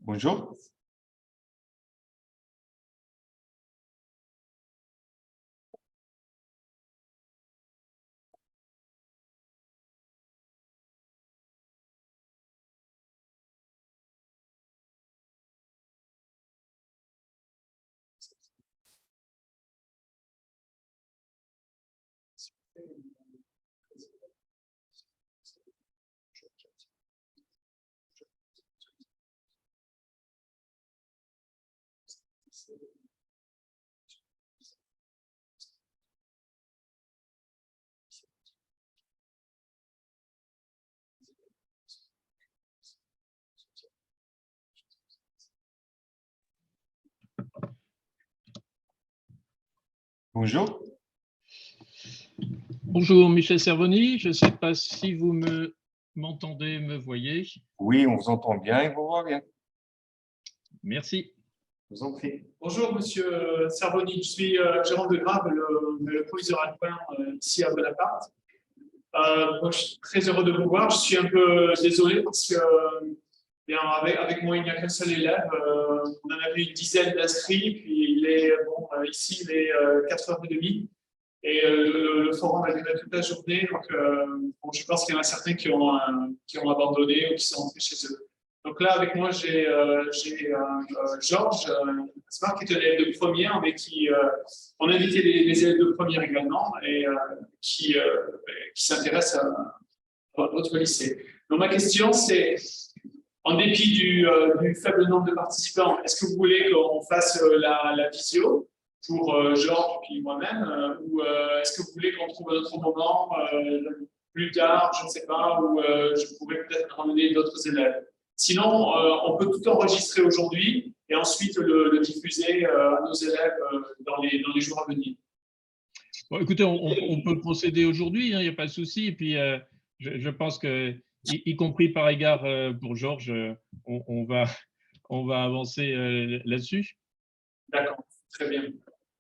Bonjour. Bonjour. Bonjour, Michel Servoni. Je ne sais pas si vous m'entendez, me voyez. Oui, on vous entend bien et vous voit bien. Merci. Je vous en prie. Bonjour, monsieur Servoni. Je suis Jérôme Degrave, le proviseur adjoint ici à Bonaparte. Moi, je suis très heureux de vous voir. Je suis un peu désolé parce que bien, avec moi, il n'y a qu'un seul élève. On en avait une dizaine d'inscrits, puis ici, il est 4h30. Et le forum a duré toute la journée. Donc, je pense qu'il y en a certains qui ont abandonné ou qui sont rentrés chez eux. Donc là, avec moi, j'ai Georges Asmar, qui est un élève de première, mais on a invité les élèves de première également, et qui s'intéresse à votre lycée. Donc ma question, c'est, en dépit du faible nombre de participants, est-ce que vous voulez qu'on fasse la visio pour Georges et puis moi-même, ou est-ce que vous voulez qu'on trouve un autre moment plus tard, je ne sais pas, où je pourrais peut-être ramener d'autres élèves? Sinon, on peut tout enregistrer aujourd'hui et ensuite le diffuser à nos élèves dans les jours à venir. Bon, écoutez, on peut procéder aujourd'hui, il n'y a pas de souci. Et puis, je pense que, y compris par égard pour Georges, on va avancer là-dessus. D'accord, très bien.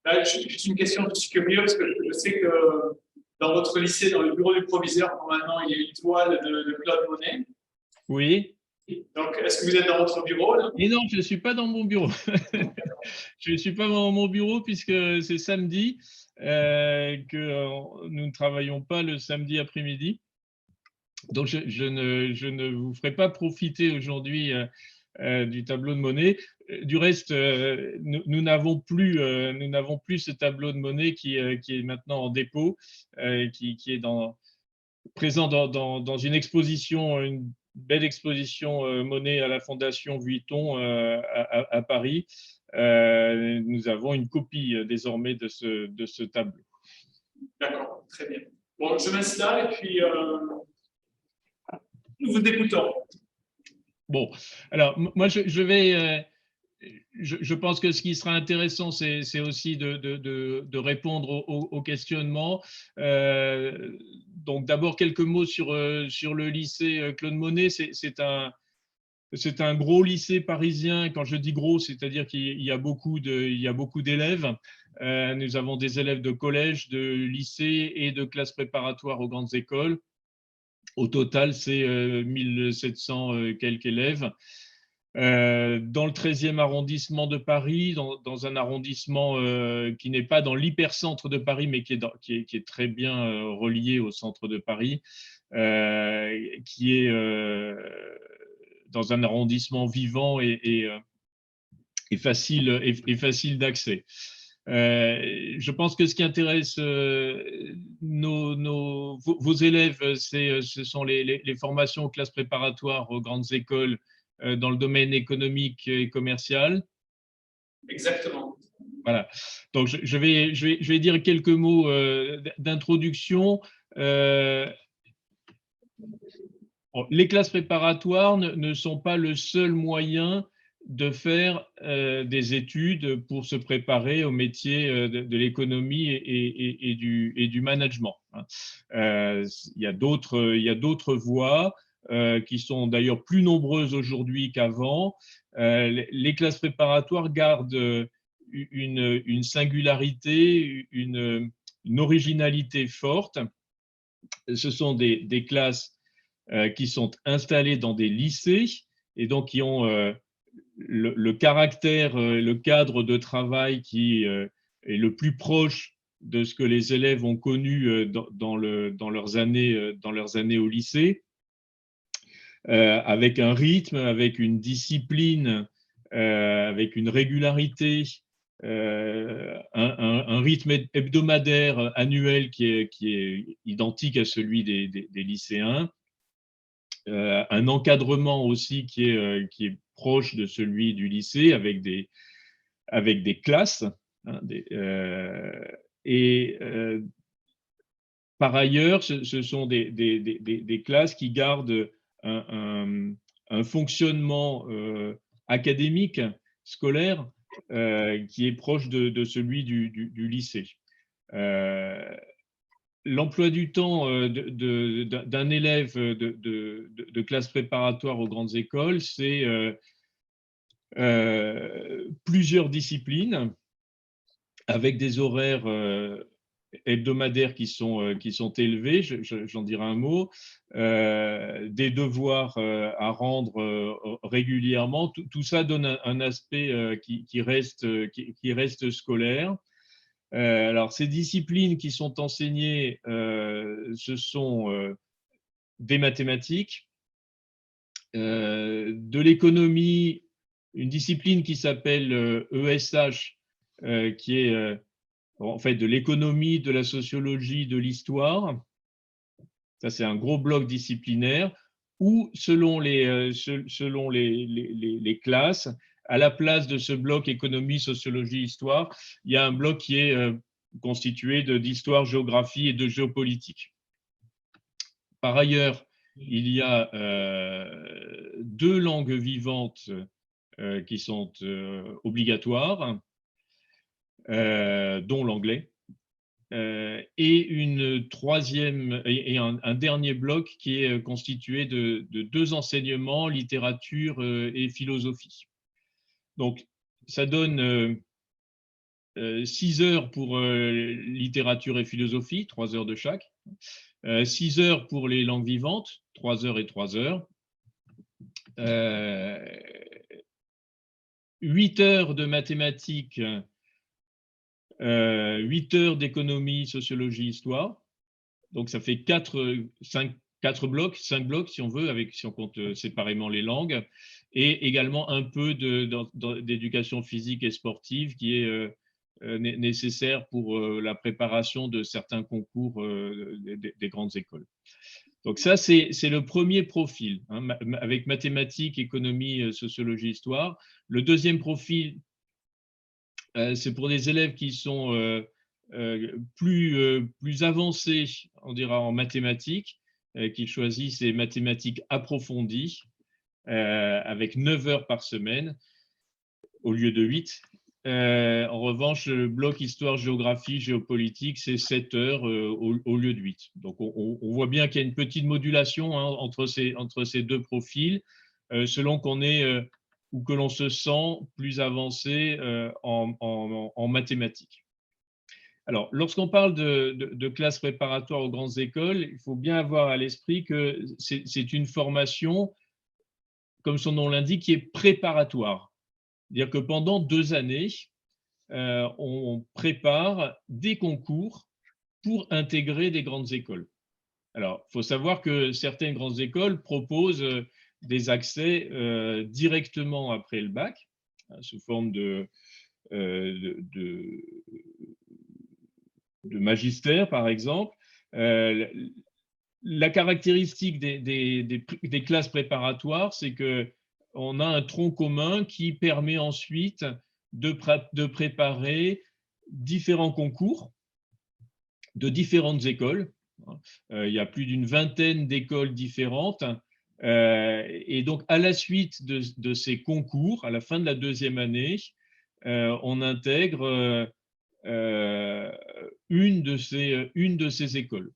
Là, juste une question, je suis curieux parce que je sais que dans votre lycée, dans le bureau du proviseur, normalement, il y a une toile de Claude Monet. Oui. Donc, est-ce que vous êtes dans votre bureau là? Et non, je ne suis pas dans mon bureau. Je ne suis pas dans mon bureau puisque c'est samedi, que nous ne travaillons pas le samedi après-midi. Donc, je ne vous ferai pas profiter aujourd'hui du tableau de Monet. Du reste, nous n'avons plus ce tableau de Monet qui est maintenant en dépôt, qui est présent dans une exposition, une belle exposition Monet à la Fondation Vuitton à Paris. Nous avons une copie désormais de ce tableau. D'accord, très bien. Bon, je m'installe et puis nous vous écoutons. Bon, alors moi je pense que ce qui sera intéressant, c'est aussi de répondre aux questionnements. Donc d'abord quelques mots sur le lycée Claude Monet. C'est un gros lycée parisien. Quand je dis gros, c'est-à-dire qu'il y a beaucoup d'élèves. Nous avons des élèves de collège, de lycée et de classes préparatoires aux grandes écoles. Au total, c'est 1700 quelques élèves. Dans le 13e arrondissement de Paris, dans un arrondissement qui n'est pas dans l'hypercentre de Paris, mais qui est très bien relié au centre de Paris, qui est dans un arrondissement vivant et facile d'accès. Je pense que ce qui intéresse vos élèves, ce sont les formations aux classes préparatoires aux grandes écoles dans le domaine économique et commercial. Exactement. Voilà. Donc, je vais dire quelques mots d'introduction. Les classes préparatoires ne sont pas le seul moyen de faire des études pour se préparer au métier de l'économie et du management. Il y a d'autres voies. qui sont d'ailleurs plus nombreuses aujourd'hui qu'avant. Les classes préparatoires gardent une singularité, une originalité forte. Ce sont des classes qui sont installées dans des lycées et donc qui ont le caractère, le cadre de travail qui est le plus proche de ce que les élèves ont connu dans leurs années au lycée, avec un rythme, avec une discipline, avec une régularité, un rythme hebdomadaire annuel qui est identique à celui des lycéens, un encadrement aussi qui est proche de celui du lycée avec des classes, hein, par ailleurs, ce sont des classes qui gardent un fonctionnement académique, scolaire, qui est proche de celui du lycée. L'emploi du temps d'un élève de classe préparatoire aux grandes écoles, c'est plusieurs disciplines avec des horaires hebdomadaires qui sont élevés, j'en dirai un mot, des devoirs à rendre régulièrement. Tout ça donne un aspect qui reste scolaire. Alors, ces disciplines qui sont enseignées, ce sont des mathématiques, de l'économie, une discipline qui s'appelle ESH, qui est en fait de l'économie, de la sociologie, de l'histoire. Ça, c'est un gros bloc disciplinaire où, selon les classes, à la place de ce bloc économie, sociologie, histoire, il y a un bloc qui est constitué d'histoire, géographie et de géopolitique. Par ailleurs, il y a 2 langues vivantes qui sont obligatoires, dont l'anglais, et une troisième et un dernier bloc qui est constitué de 2 enseignements, littérature et philosophie. Donc, ça donne 6 heures pour littérature et philosophie, 3 heures de chaque, 6 heures pour les langues vivantes, 3 heures et 3 heures, 8 heures de mathématiques, 8 heures d'économie, sociologie, histoire. Donc, ça fait 4 blocs, 5 blocs si on veut, si on compte séparément les langues, et également un peu d'éducation physique et sportive qui est nécessaire pour la préparation de certains concours des grandes écoles. Donc ça, c'est le premier profil, hein, avec mathématiques, économie, sociologie, histoire. Le deuxième profil, c'est pour des élèves qui sont plus avancés, on dira en mathématiques, qui choisissent les mathématiques approfondies, avec 9 heures par semaine au lieu de 8. En revanche, le bloc histoire, géographie, géopolitique, c'est 7 heures au lieu de 8. Donc, on voit bien qu'il y a une petite modulation, hein, entre ces 2 profils, selon qu'on est ou que l'on se sent plus avancé en mathématiques. Alors, lorsqu'on parle de classes préparatoires aux grandes écoles, il faut bien avoir à l'esprit que c'est une formation, comme son nom l'indique, qui est préparatoire. C'est-à-dire que pendant 2 années, on prépare des concours pour intégrer des grandes écoles. Alors, il faut savoir que certaines grandes écoles proposent des accès directement après le bac, sous forme de magistère, par exemple. La caractéristique des classes préparatoires, c'est qu'on a un tronc commun qui permet ensuite de préparer différents concours de différentes écoles. Il y a plus d'une vingtaine d'écoles différentes. Et donc, à la suite de ces concours, à la fin de la 2e année, on intègre une de ces écoles.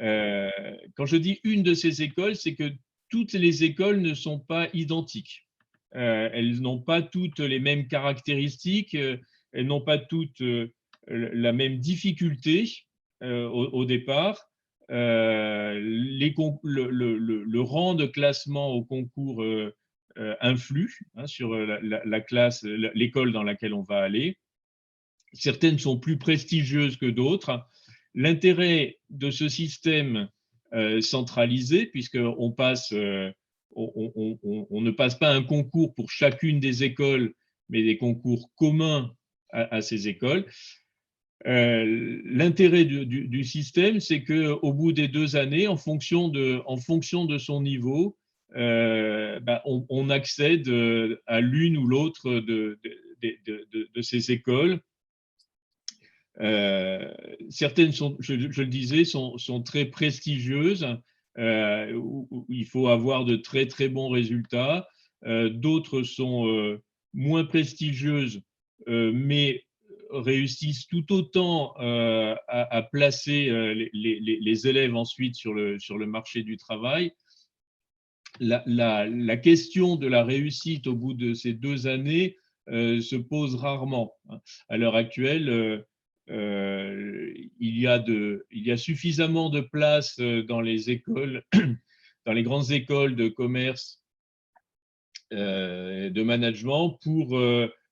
Quand je dis une de ces écoles, c'est que toutes les écoles ne sont pas identiques. Elles n'ont pas toutes les mêmes caractéristiques, elles n'ont pas toutes la même difficulté au départ. Le rang de classement au concours influe sur la classe, l'école dans laquelle on va aller. Certaines sont plus prestigieuses que d'autres. L'intérêt de ce système centralisé, puisqu'on passe, on ne passe pas un concours pour chacune des écoles, mais des concours communs à ces écoles. L'intérêt du système, c'est qu'au bout des 2 années, en fonction de son niveau, on accède à l'une ou l'autre de ces écoles. Certaines, je le disais, sont très prestigieuses, où il faut avoir de très très bons résultats. D'autres sont moins prestigieuses, mais réussissent tout autant à placer les élèves ensuite sur le marché du travail. La question de la réussite au bout de ces 2 années se pose rarement. À l'heure actuelle, il y a suffisamment de place dans les écoles, dans les grandes écoles de commerce, de management, pour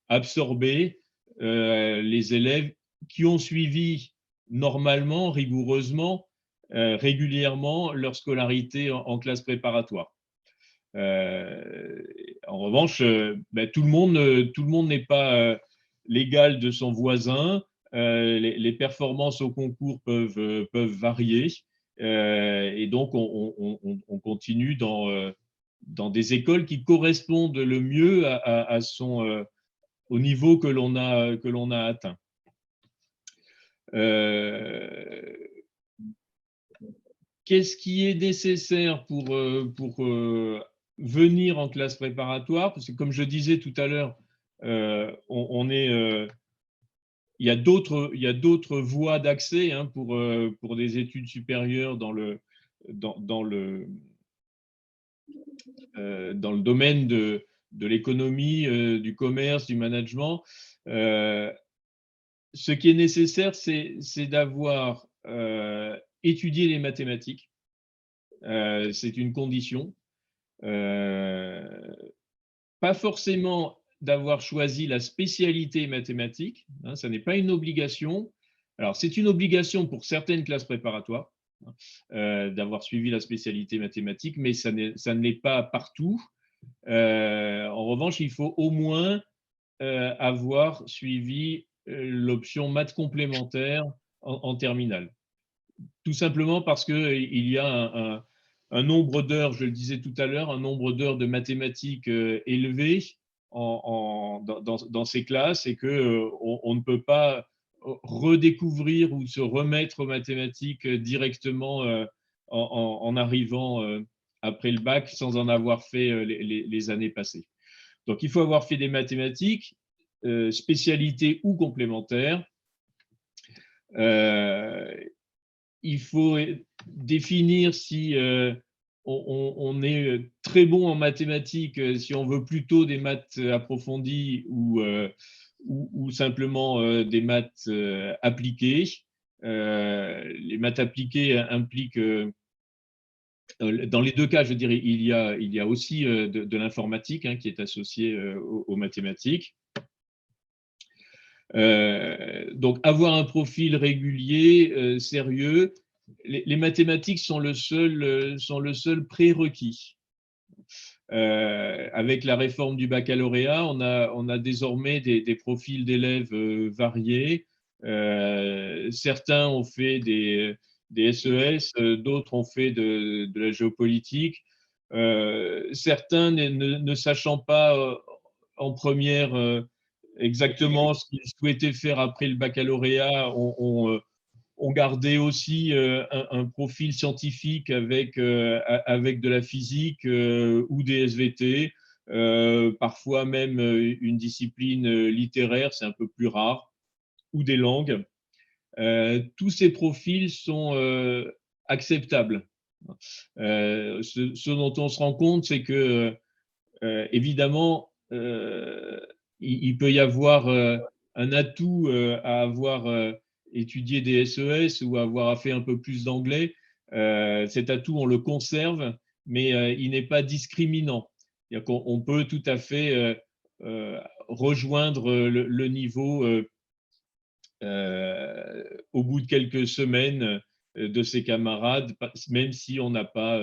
absorber les élèves qui ont suivi normalement, rigoureusement, régulièrement leur scolarité en classe préparatoire. En revanche, tout le monde n'est pas l'égal de son voisin. Les performances au concours peuvent varier, et donc on continue dans des écoles qui correspondent le mieux au niveau que l'on a atteint. Qu'est-ce qui est nécessaire pour venir en classe préparatoire? Parce que comme je disais tout à l'heure, il y a d'autres voies d'accès pour des études supérieures dans le domaine de l'économie, du commerce, du management. Ce qui est nécessaire, c'est d'avoir étudié les mathématiques. C'est une condition. Pas forcément d'avoir choisi la spécialité mathématique, ça n'est pas une obligation. Alors, c'est une obligation pour certaines classes préparatoires, d'avoir suivi la spécialité mathématique, mais ça ne l'est pas partout. En revanche, il faut au moins avoir suivi l'option maths complémentaire en terminale. Tout simplement parce qu'il y a un nombre d'heures, je le disais tout à l'heure, un nombre d'heures de mathématiques élevé dans ces classes, et qu'on ne peut pas redécouvrir ou se remettre aux mathématiques directement en arrivant après le bac sans en avoir fait les années passées. Donc, il faut avoir fait des mathématiques, spécialité ou complémentaire. Il faut définir si on est très bon en mathématiques, si on veut plutôt des maths approfondies ou simplement des maths appliquées. Les maths appliquées impliquent, dans les 2 cas, je dirais, il y a aussi de l'informatique qui est associée aux mathématiques. Donc, avoir un profil régulier, sérieux. Les mathématiques sont le seul prérequis. Avec la réforme du baccalauréat, on a désormais des profils d'élèves variés. Certains ont fait des SES, d'autres ont fait de la géopolitique. Certains ne sachant pas en première exactement ce qu'ils souhaitaient faire après le baccalauréat, ont gardé aussi un profil scientifique avec de la physique ou des SVT, parfois même une discipline littéraire, c'est un peu plus rare, ou des langues. Tous ces profils sont acceptable. Ce dont on se rend compte, c'est que, évidemment, il peut y avoir un atout à avoir étudié des SES ou à avoir fait un peu plus d'anglais. Cet atout, on le conserve, mais il n'est pas discriminant. On peut tout à fait rejoindre le niveau au bout de quelques semaines de ses camarades, même si on n'a pas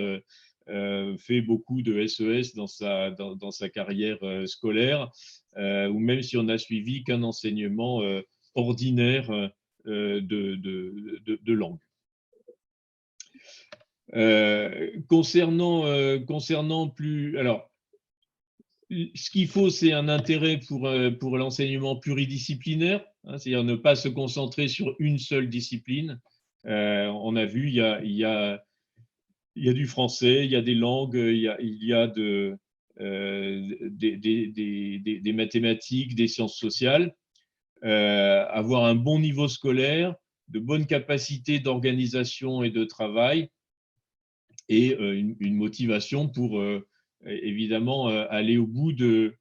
fait beaucoup de SES dans sa carrière scolaire, ou même si on n'a suivi qu'un enseignement ordinaire de langue. Concernant plus… Alors, ce qu'il faut, c'est un intérêt pour l'enseignement pluridisciplinaire, hein, c'est-à-dire ne pas se concentrer sur une seule discipline. On a vu, il y a du français, il y a des langues, il y a des mathématiques, des sciences sociales. Avoir un bon niveau scolaire, de bonnes capacités d'organisation et de travail, et une motivation pour évidemment aller au bout de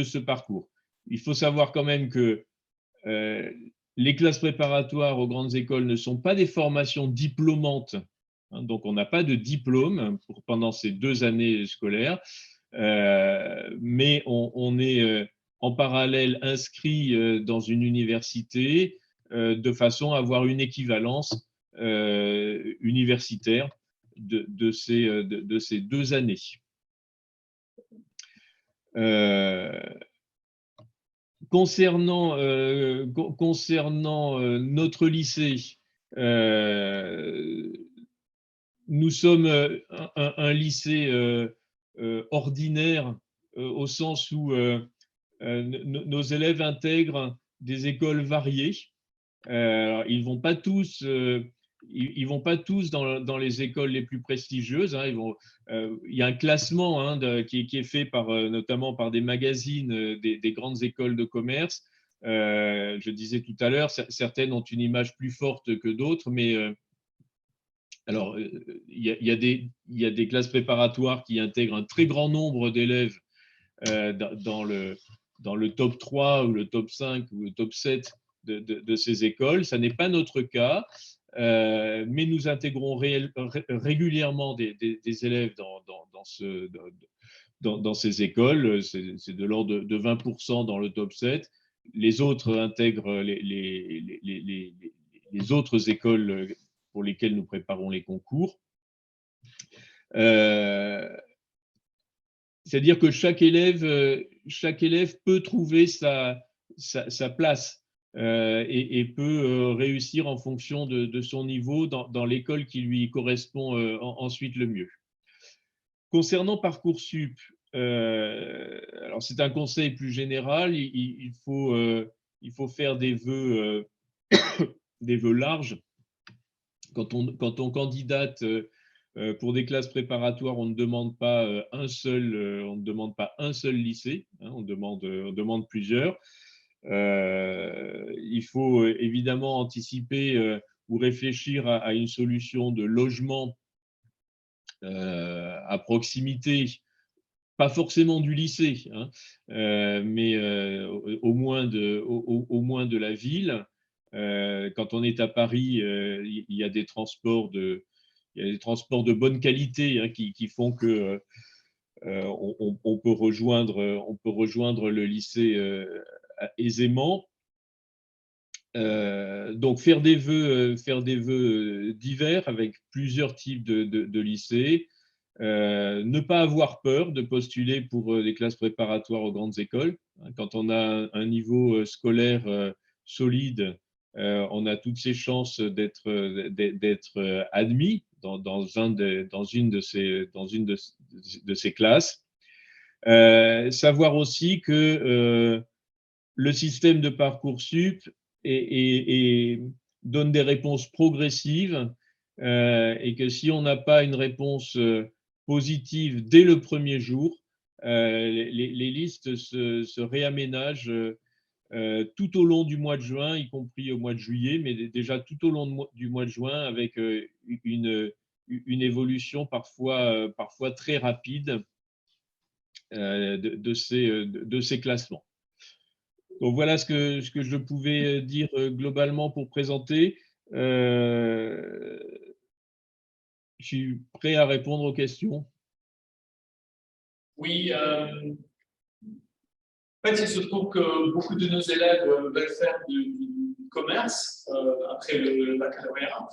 ce parcours. Il faut savoir quand même que les classes préparatoires aux grandes écoles ne sont pas des formations diplômantes, hein, donc on n'a pas de diplôme pendant ces 2 années scolaires, mais on est en parallèle inscrit dans une université de façon à avoir une équivalence universitaire de ces 2 années. Concernant notre lycée, nous sommes un lycée ordinaire au sens où nos élèves intègrent des écoles variées. Alors, ils vont pas tous dans les écoles les plus prestigieuses, hein. Il y a un classement, hein, qui est fait notamment par des magazines des grandes écoles de commerce. Je disais tout à l'heure, certaines ont une image plus forte que d'autres, mais alors, il y a des classes préparatoires qui intègrent un très grand nombre d'élèves dans le top 3 ou le top 5 ou le top 7 de ces écoles. Ça n'est pas notre cas, mais nous intégrons régulièrement des élèves dans ces écoles. C'est de l'ordre de 20% dans le top 7. Les autres intègrent les autres écoles pour lesquelles nous préparons les concours. C'est-à-dire que chaque élève peut trouver sa place et peut réussir en fonction de son niveau dans l'école qui lui correspond ensuite le mieux. Concernant Parcoursup, alors c'est un conseil plus général, il faut faire des vœux larges. Quand on candidate pour des classes préparatoires, on ne demande pas un seul lycée, hein, on demande plusieurs. Il faut évidemment anticiper ou réfléchir à une solution de logement à proximité, pas forcément du lycée, hein, mais au moins de la ville. Quand on est à Paris, il y a des transports de bonne qualité, hein, qui font que on peut rejoindre le lycée aisément. Donc faire des vœux divers avec plusieurs types de lycées. Ne pas avoir peur de postuler pour des classes préparatoires aux grandes écoles. Quand on a un niveau scolaire solide, on a toutes ses chances d'être admis dans une de ces classes. Savoir aussi que le système de Parcoursup donne des réponses progressives, et que si on n'a pas une réponse positive dès le premier jour, les listes se réaménagent tout au long du mois de juin, y compris au mois de juillet, mais déjà tout au long du mois de juin, avec une évolution parfois très rapide de ces classements. Donc voilà ce que je pouvais dire globalement pour présenter. Je suis prêt à répondre aux questions. Oui, en fait, il se trouve que beaucoup de nos élèves veulent faire du commerce après le baccalauréat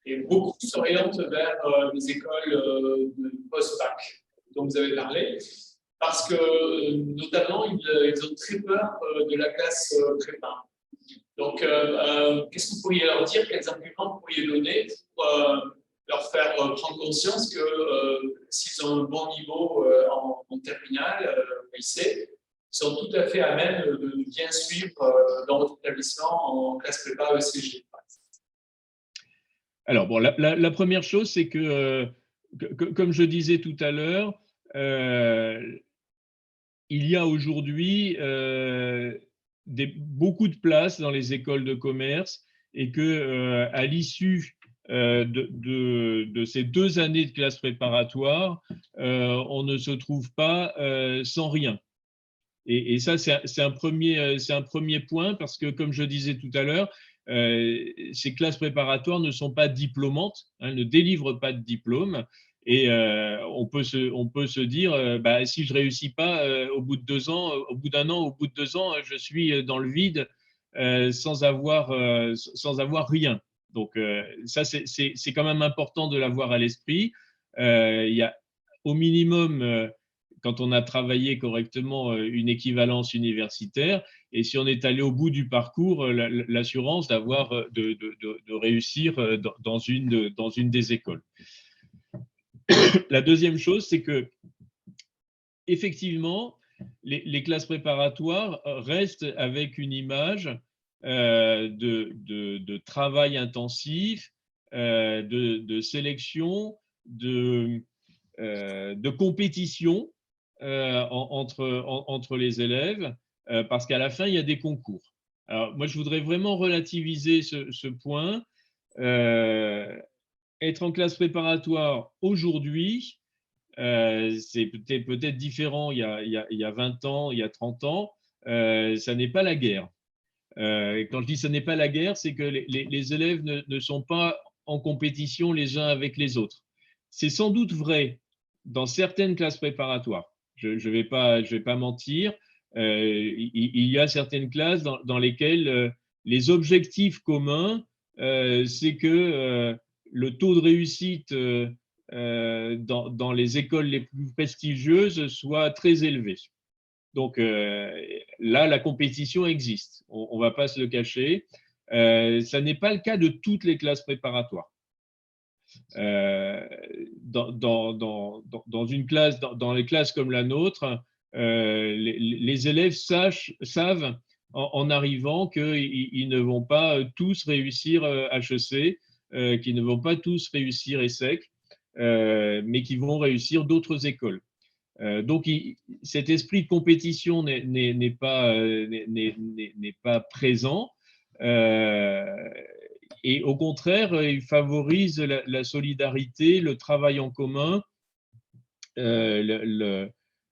et beaucoup s'orientent vers les écoles de post-bac dont vous avez parlé parce que notamment ils ont très peur de la classe prépa. Donc, qu'est-ce que vous pourriez leur dire, quels arguments vous pourriez donner pour leur faire prendre conscience que s'ils ont un bon niveau en terminale, au lycée, ils sont tout à fait à même de bien suivre dans votre établissement en classe prépa ECG. Alors, bon, la première chose, c'est que, comme je disais tout à l'heure, il y a aujourd'hui beaucoup de places dans les écoles de commerce et que, à l'issue de ces 2 années de classe préparatoire, on ne se trouve pas sans rien. Et ça, c'est un premier point parce que, comme je disais tout à l'heure, ces classes préparatoires ne sont pas diplômantes, elles ne délivrent pas de diplôme. Et on peut se dire, bah, si je ne réussis pas au bout de 2 ans, au bout d'un an, au bout de 2 ans, je suis dans le vide sans avoir rien. Donc, ça, c'est quand même important de l'avoir à l'esprit. Il y a au minimum, quand on a travaillé correctement, une équivalence universitaire. Et si on est allé au bout du parcours, l'assurance de réussir dans une des écoles. La deuxième chose, c'est que effectivement, les classes préparatoires restent avec une image de travail intensif, de sélection, de compétition entre les élèves, parce qu'à la fin, il y a des concours. Alors, moi, je voudrais vraiment relativiser ce point. Être en classe préparatoire aujourd'hui, c'est peut-être différent il y a 20 ans, il y a 30 ans, ça n'est pas la guerre. Et quand je dis ça n'est pas la guerre, c'est que les élèves ne sont pas en compétition les uns avec les autres. C'est sans doute vrai dans certaines classes préparatoires. Je ne vais pas mentir. Il y a certaines classes dans lesquelles les objectifs communs, c'est que le taux de réussite dans les écoles les plus prestigieuses soit très élevé. Donc là, la compétition existe, on ne va pas se le cacher. Ça n'est pas le cas de toutes les classes préparatoires. Dans une classe, dans les classes comme la nôtre, les élèves savent en arrivant qu'ils ne vont pas tous réussir HEC, qu'ils ne vont pas tous réussir ESSEC, mais qu'ils vont réussir d'autres écoles. Donc, cet esprit de compétition n'est pas présent. Et au contraire, il favorise la solidarité, le travail en commun,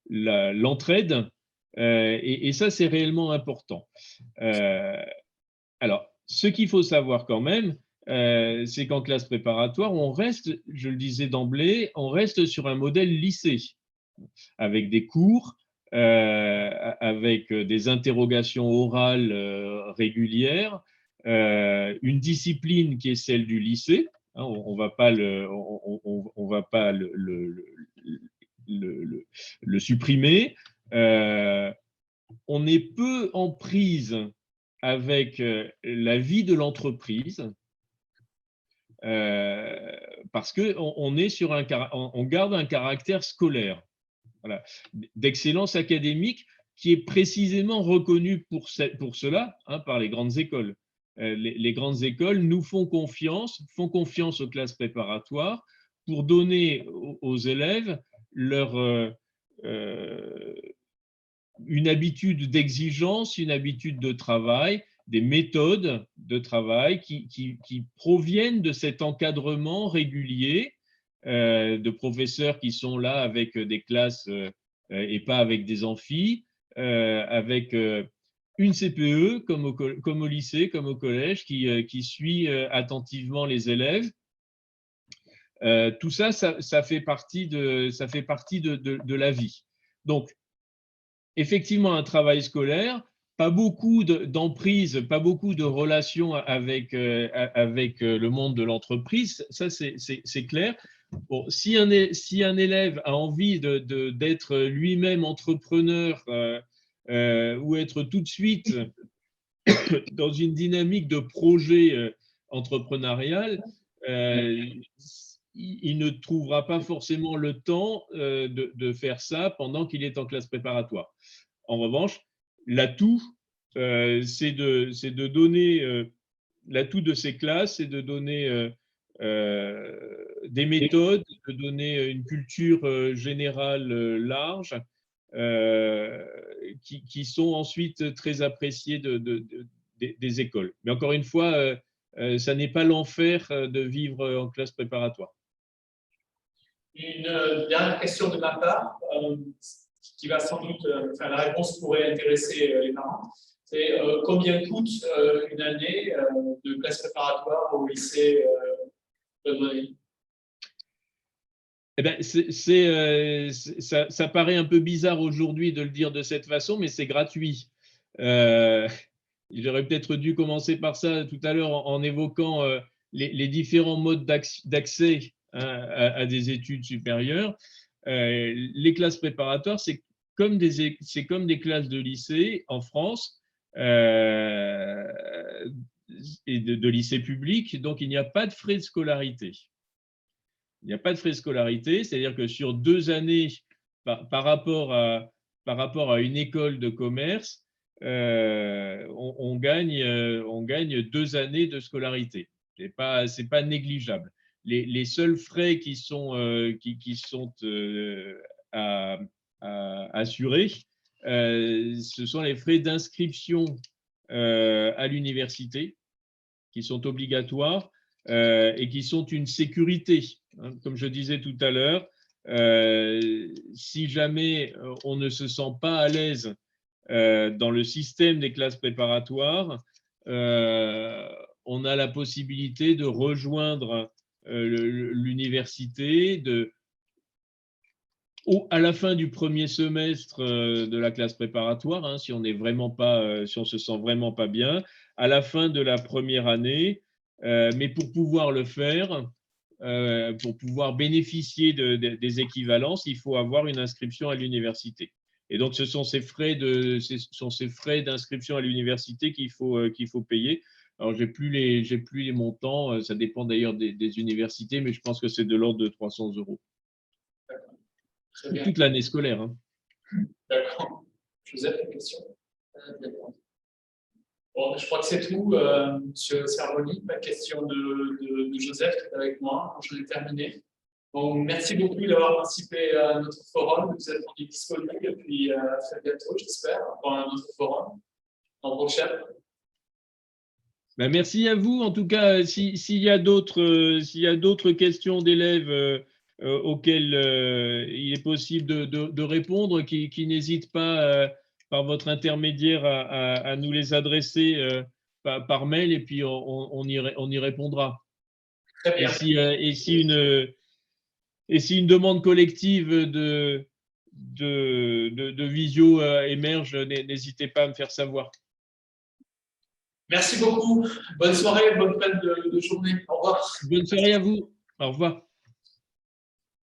l'entraide, et ça, c'est réellement important. Alors, ce qu'il faut savoir quand même, c'est qu'en classe préparatoire, on reste, je le disais d'emblée, on reste sur un modèle lycée, avec des cours, avec des interrogations orales régulières, une discipline qui est celle du lycée. Hein, on va pas le supprimer. On est peu en prise avec la vie de l'entreprise, parce qu'on garde un caractère scolaire, voilà, d'excellence académique qui est précisément reconnu pour cela, hein, par les grandes écoles. Les grandes écoles nous font confiance aux classes préparatoires pour donner aux élèves une habitude d'exigence, une habitude de travail, des méthodes de travail qui proviennent de cet encadrement régulier de professeurs qui sont là avec des classes et pas avec des amphis, avec une CPE comme au lycée, comme au collège, qui suit attentivement les élèves. Tout ça, ça fait partie de la vie. Donc, effectivement, un travail scolaire, pas beaucoup d'emprise, pas beaucoup de relations avec le monde de l'entreprise, ça c'est clair. Bon, si un élève a envie d'être lui-même entrepreneur ou être tout de suite dans une dynamique de projet entrepreneurial, il ne trouvera pas forcément le temps de faire ça pendant qu'il est en classe préparatoire. En revanche, l'atout, c'est de donner, l'atout de ces classes, c'est de donner des méthodes, de donner une culture générale large, qui sont ensuite très appréciées des écoles. Mais encore une fois, ça n'est pas l'enfer de vivre en classe préparatoire. Une dernière question de ma part, qui va sans doute, enfin, la réponse pourrait intéresser les parents. C'est combien coûte une année de classe préparatoire au lycée de Monet? Eh ben, ça paraît un peu bizarre aujourd'hui de le dire de cette façon, mais c'est gratuit. J'aurais peut-être dû commencer par ça tout à l'heure en évoquant les différents modes d'accès à des études supérieures. Les classes préparatoires, c'est comme des classes de lycée en France et de lycée public, donc il n'y a pas de frais de scolarité. Il n'y a pas de frais de scolarité, c'est-à-dire que sur 2 années, par rapport à une école de commerce, on gagne 2 années de scolarité. Ce n'est pas négligeable. Les seuls frais qui sont assurés, ce sont les frais d'inscription à l'université, qui sont obligatoires et qui sont une sécurité. Comme je disais tout à l'heure, si jamais on ne se sent pas à l'aise dans le système des classes préparatoires, on a la possibilité de rejoindre l'université à la fin du premier semestre de la classe préparatoire, si on se sent vraiment pas bien, à la fin de la première année, mais pour pouvoir le faire, pour pouvoir bénéficier des équivalences, il faut avoir une inscription à l'université. Et donc, ce sont ces frais d'inscription à l'université qu'il faut payer. Alors, j'ai plus les montants, ça dépend d'ailleurs des universités, mais je pense que c'est de l'ordre de 300 €. Toute l'année scolaire. D'accord. Joseph, une question? Bon, je crois que c'est tout, M. Cervoni. Pas de question de Joseph qui est avec moi. Je l'ai terminé. Bon, merci beaucoup d'avoir participé à notre forum. Vous êtes rendu disponible et puis à très bientôt, j'espère, pour un autre forum l'an prochain. Ben, merci à vous. En tout cas, s'il y a d'autres questions d'élèves auxquelles il est possible de répondre, qui n'hésitent pas par votre intermédiaire à nous les adresser par mail, et puis on y répondra. Très bien. Et si une demande collective de visio émerge, n'hésitez pas à me faire savoir. Merci beaucoup. Bonne soirée, bonne fin de journée. Au revoir. Bonne soirée à vous. Au revoir.